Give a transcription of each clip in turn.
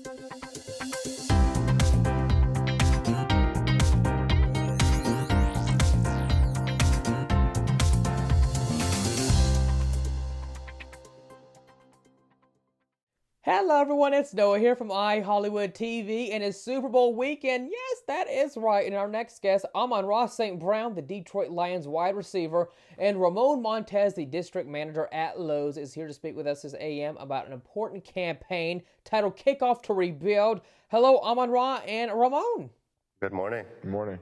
Hello everyone, it's Noah here from iHollywood TV, and it's Super Bowl weekend. Yes, that is right. And our next guest, Amon-Ra St. Brown, the Detroit Lions wide receiver, and Ramon Montes, the district manager at Lowe's, is here to speak with us this AM about an important campaign titled Kickoff to Rebuild. Hello, Amon-Ra and Ramon. Good morning. Good morning.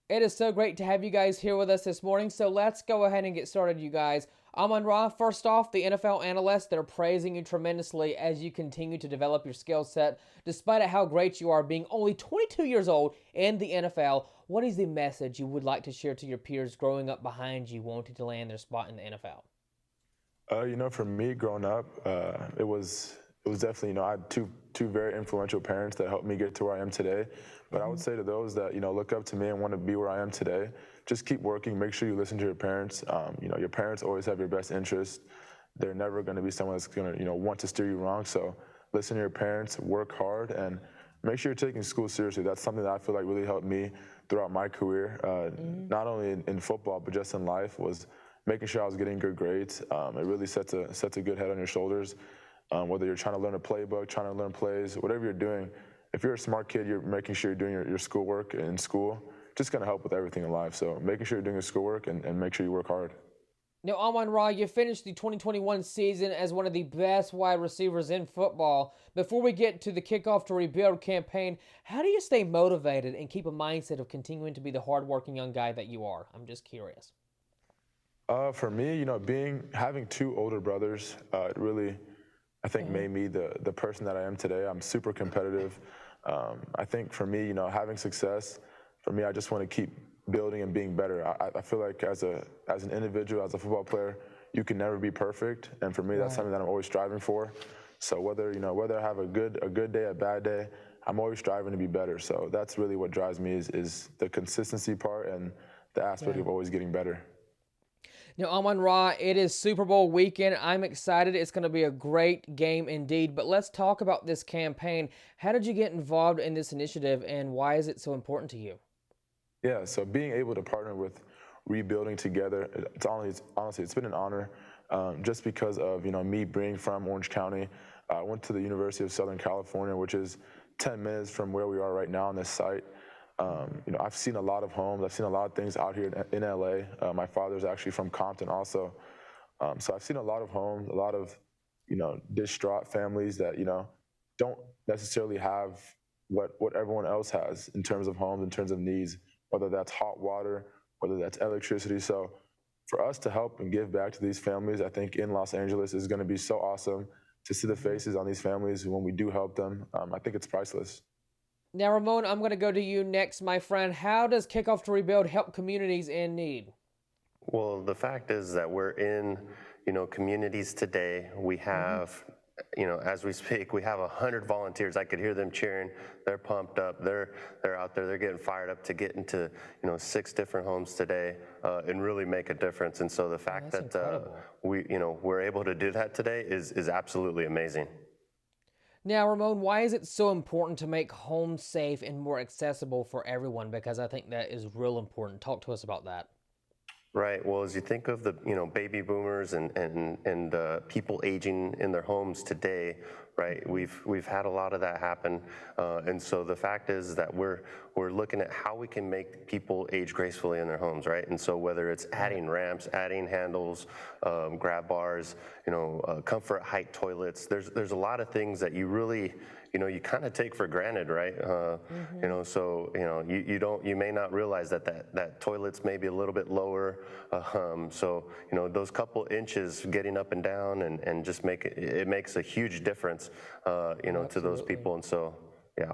It is so great to have you guys here with us this morning. So let's go ahead and get started, you guys. Amon-Ra, first off, the NFL analysts, they're praising you tremendously as you continue to develop your skill set. Despite how great you are being only 22 years old in the NFL, what is the message you would like to share to your peers growing up behind you, wanting to land their spot in the NFL? For me, growing up, it was definitely, I had two very influential parents that helped me get to where I am today. But I would say to those that, look up to me and want to be where I am today, just keep working. Make sure you listen to your parents. Your parents always have your best interest. They're never going to be someone that's going to, want to steer you wrong. So listen to your parents, work hard, and make sure you're taking school seriously. That's something that I feel like really helped me throughout my career, not only in football, but just in life, was making sure I was getting good grades. It really sets a good head on your shoulders. Whether you're trying to learn a playbook, trying to learn plays, whatever you're doing, if you're a smart kid, you're making sure you're doing your schoolwork in school, just going to help with everything in life. So making sure you're doing your schoolwork and make sure you work hard. Now, Amon-Ra, you finished the 2021 season as one of the best wide receivers in football. Before we get to the Kickoff to Rebuild campaign, how do you stay motivated and keep a mindset of continuing to be the hardworking young guy that you are? I'm just curious. For me, having two older brothers, it really, I think, made me the person that I am today. I'm super competitive. I think for me, having success, for me, I just want to keep building and being better. I feel like as an individual, as a football player, you can never be perfect. And for me, that's something that I'm always striving for. So whether I have a good day, a bad day, I'm always striving to be better. So that's really what drives me is the consistency part and the aspect of always getting better. Now, Amon-Ra, it is Super Bowl weekend. I'm excited. It's going to be a great game indeed. But let's talk about this campaign. How did you get involved in this initiative, and why is it so important to you? Yeah, so being able to partner with Rebuilding Together, honestly, it's been an honor. Just because of me being from Orange County. I went to the University of Southern California, which is 10 minutes from where we are right now on this site. I've seen a lot of homes. I've seen a lot of things out here in LA. My father's actually from Compton also. So I've seen a lot of homes, a lot of, distraught families that, don't necessarily have what everyone else has in terms of homes, in terms of needs, whether that's hot water, whether that's electricity. So for us to help and give back to these families, I think in Los Angeles is going to be so awesome to see the faces on these families when we do help them. I think it's priceless. Now, Ramon, I'm going to go to you next, my friend. How does Kickoff to Rebuild help communities in need? Well, the fact is that we're in, communities today. We have, as we speak, we have 100 volunteers. I could hear them cheering. They're pumped up. They're out there. They're getting fired up to get into, 6 different homes today and really make a difference. And so the fact that we're able to do that today is absolutely amazing. Now, Ramon, why is it so important to make homes safe and more accessible for everyone? Because I think that is real important. Talk to us about that. Right. Well, as you think of the baby boomers and people aging in their homes today, right? We've had a lot of that happen, and so the fact is that we're looking at how we can make people age gracefully in their homes, right? And so whether it's adding ramps, adding handles, grab bars, comfort height toilets, there's a lot of things that you really you kind of take for granted, right? So you may not realize that toilet's maybe a little bit lower. So those couple inches getting up and down and just it makes a huge difference, to those people. And so, yeah.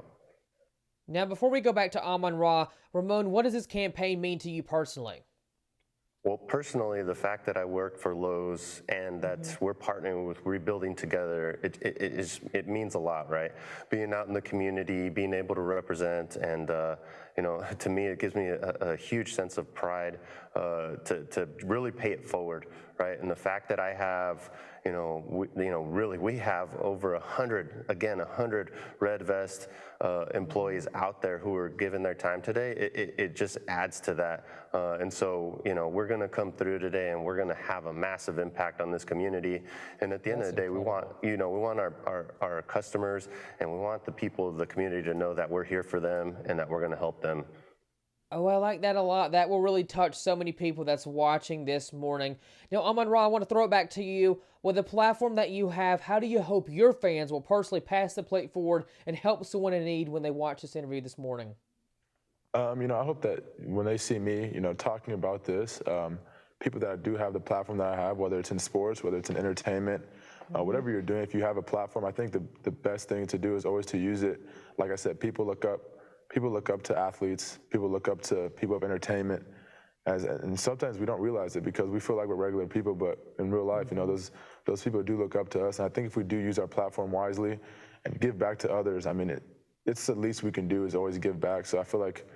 Now, before we go back to Amon-Ra, Ramon, what does this campaign mean to you personally? Well, personally, the fact that I work for Lowe's and that we're partnering with Rebuilding Together, it means a lot, right? Being out in the community, being able to represent, and to me, it gives me a huge sense of pride to really pay it forward, right? And the fact that I have, really we have over 100 Red Vest employees out there who are giving their time today. It just adds to that. And so, we're going to come through today and we're going to have a massive impact on this community. And at the end of the day, we want our customers and we want the people of the community to know that we're here for them and that we're going to help them. Oh, I like that a lot. That will really touch so many people that's watching this morning. Now, Amon-Ra, I want to throw it back to you. With the platform that you have, how do you hope your fans will personally pass the plate forward and help someone in need when they watch this interview this morning? I hope that when they see me, talking about this, people that do have the platform that I have, whether it's in sports, whether it's in entertainment, whatever you're doing, if you have a platform, I think the best thing to do is always to use it. Like I said, people look up to athletes, people look up to people of entertainment, and sometimes we don't realize it because we feel like we're regular people, but in real life, those people do look up to us. And I think if we do use our platform wisely and give back to others, it's the least we can do is always give back. So I feel like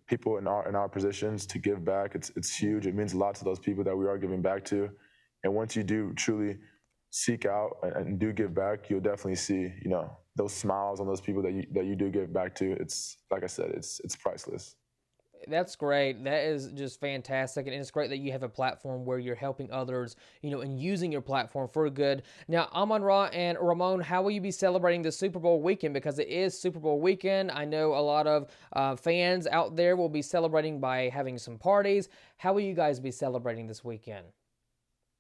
people in our positions to give back, it's huge. It means a lot to those people that we are giving back to. And once you do truly seek out and do give back, you'll definitely see, those smiles on those people that you do give back to. It's like I said, it's priceless. That's great. That is just fantastic. And it's great that you have a platform where you're helping others, and using your platform for good. Now, Amon-Ra and Ramon, how will you be celebrating the Super Bowl weekend? Because it is Super Bowl weekend. I know a lot of fans out there will be celebrating by having some parties. How will you guys be celebrating this weekend?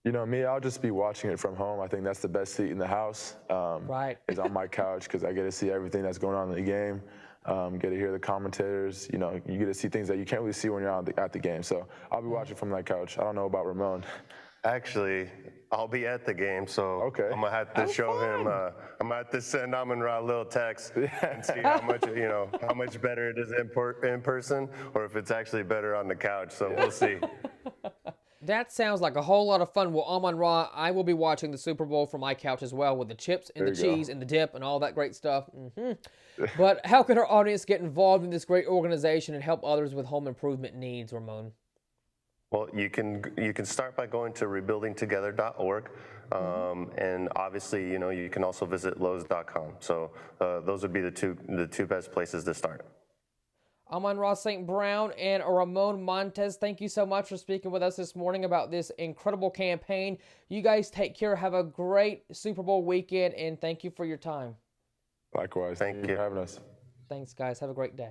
Me, I'll just be watching it from home. I think that's the best seat in the house. Right. Is on my couch because I get to see everything that's going on in the game. Get to hear the commentators. You get to see things that you can't really see when you're at the game. So I'll be watching from that couch. I don't know about Ramon. Actually, I'll be at the game, so okay. I'm gonna have to show him. I'm gonna have to send Amon-Ra a little text and see how much how much better it is in person, or if it's actually better on the couch. So we'll see. That sounds like a whole lot of fun. Well, Amon-Ra, I will be watching the Super Bowl from my couch as well with the chips and the cheese and the dip and all that great stuff. But how can our audience get involved in this great organization and help others with home improvement needs, Ramon? Well, you can start by going to rebuildingtogether.org, and obviously, you can also visit Lowe's.com. So those would be the two best places to start. Amon-Ra St. Brown and Ramon Montes, thank you so much for speaking with us this morning about this incredible campaign. You guys take care. Have a great Super Bowl weekend, and thank you for your time. Likewise. Thank you for having us. Thanks, guys. Have a great day.